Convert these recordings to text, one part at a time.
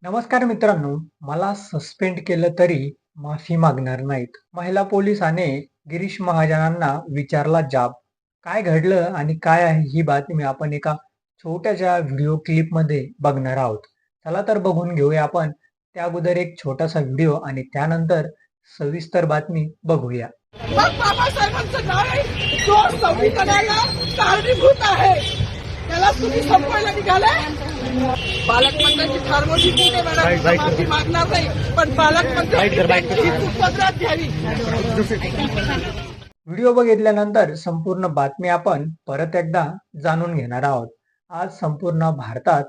नमस्कार मित्रांनो, मला सस्पेंड केलं तरी माफी मागणार नाहीत. महिला पोलिसाने गिरीश महाजनांना विचारला जाब. काय घडलं आणि काय आहे ही बातमी आपण एका छोट्याशा व्हिडिओ क्लिपमध्ये बघणार आहोत. चला तर बघून घेऊया आपण. त्या अगोदर एक छोटासा व्हिडिओ आणि त्यानंतर सविस्तर बातमी बघूया. मग बाबासाहेबांचं नाव आहे जो संविधानाला कारणीभूत आहे त्याला तुम्ही संपवायला निघाले. पालकमंत्र्यांची फार मोठी चूक आहे मॅडम, माफी मागणार नाही, पण पालकमंत्र्यांची उपद्रवात घ्यावी. व्हिडिओ बघितल्यानंतर संपूर्ण बातमी आपण परत एकदा जाणून घेणार आहोत. आज संपूर्ण भारतात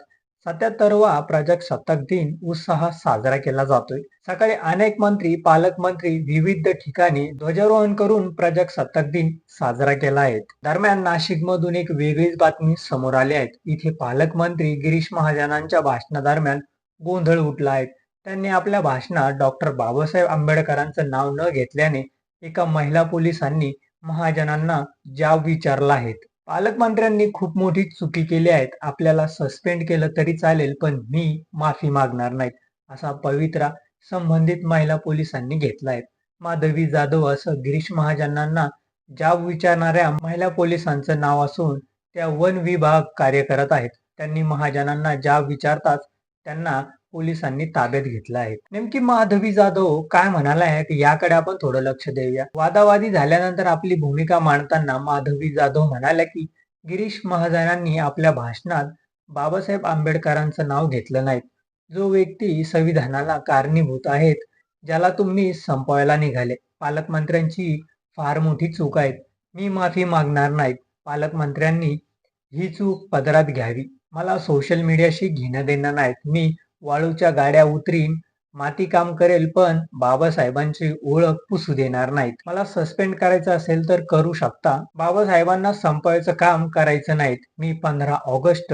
77वा प्रजासत्ताक दिन उत्साहात साजरा केला जातोय. सकाळी अनेक मंत्री, पालकमंत्री विविध ठिकाणी ध्वजारोहण करून प्रजासत्ताक दिन साजरा केला आहे. दरम्यान नाशिक मधून एक वेगळीच बातमी समोर आली आहे. इथे पालकमंत्री गिरीश महाजनांच्या भाषणादरम्यान गोंधळ उठला आहे. त्यांनी आपल्या भाषणात डॉक्टर बाबासाहेब आंबेडकरांचं नाव न घेतल्याने एका महिला पोलिसांनी महाजनांना जाब विचारला आहे. पालकमंत्र्यांनी खूप मोठी चुकी केली आहे. आपल्याला सस्पेंड केलं तरी चालेल, पण मी माफी मागणार नाहीत, असा पवित्रा संबंधित महिला पोलिसांनी घेतला आहे. माधवी जाधव असं गिरीश महाजनांना जाब विचारणाऱ्या महिला पोलिसांचं नाव असून त्या वन विभाग कार्य करत आहेत. त्यांनी महाजनांना जाब विचारताच त्यांना पोलिसांनी ताब्यात घेतलं आहे. नेमकी माधवी जाधव काय म्हणाल्या आहेत याकडे आपण थोडं लक्ष देऊया. वादावादी झाल्यानंतर आपली भूमिका मांडताना माधवी जाधव म्हणाल्या की गिरीश महाजनांनी आपल्या भाषणात बाबासाहेब आंबेडकरांचं नाव घेतलं नाही. जो व्यक्ती संविधानाला कारणीभूत आहेत, ज्याला तुम्ही संपवायला निघाले. पालकमंत्र्यांची फार मोठी चूक आहे. मी माफी मागणार नाहीत. पालकमंत्र्यांनी ही चूक पदरात घ्यावी. मला सोशल मीडियाशी घेणं देणं नाहीत. मी वाळूच्या गाड्या उतरीन, माती काम करेल, पण बाबासाहेबांची ओळख पुसू देणार नाहीत. मला सस्पेंड करायचं असेल तर करू शकता. बाबासाहेबांना संपवायचं काम करायचं नाहीत. मी 15 ऑगस्ट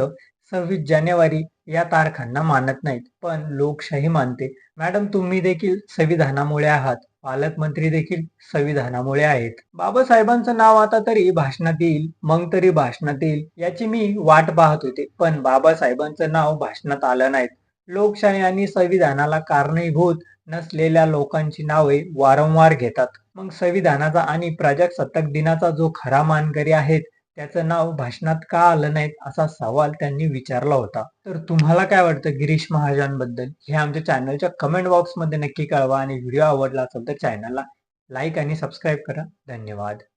26 जानेवारी या तारखांना मानत नाहीत, पण लोकशाही मानते. मॅडम, तुम्ही देखील संविधानामुळे आहात. पालकमंत्री देखील संविधानामुळे आहेत. बाबासाहेबांचं नाव आता तरी भाषणात येईल, मग तरी भाषणात येईल याची मी वाट पाहत होते, पण बाबासाहेबांचं नाव भाषणात आलं नाही. लोकशाही आणि संविधानाला कारणीभूत नसलेल्या लोकांची नावे वारंवार घेतात. मग संविधानाचा आणि प्रजासत्ताक दिनाचा जो खरा मानकरी आहेत त्याचं नाव भाषणात का आलं नाहीत, असा सवाल त्यांनी विचारला होता. तर तुम्हाला काय वाटतं गिरीश महाजनबद्दल हे आमच्या चॅनलच्या कमेंट बॉक्समध्ये नक्की कळवा आणि व्हिडिओ आवडला असेल तर चॅनलला लाईक आणि सबस्क्राईब करा. धन्यवाद.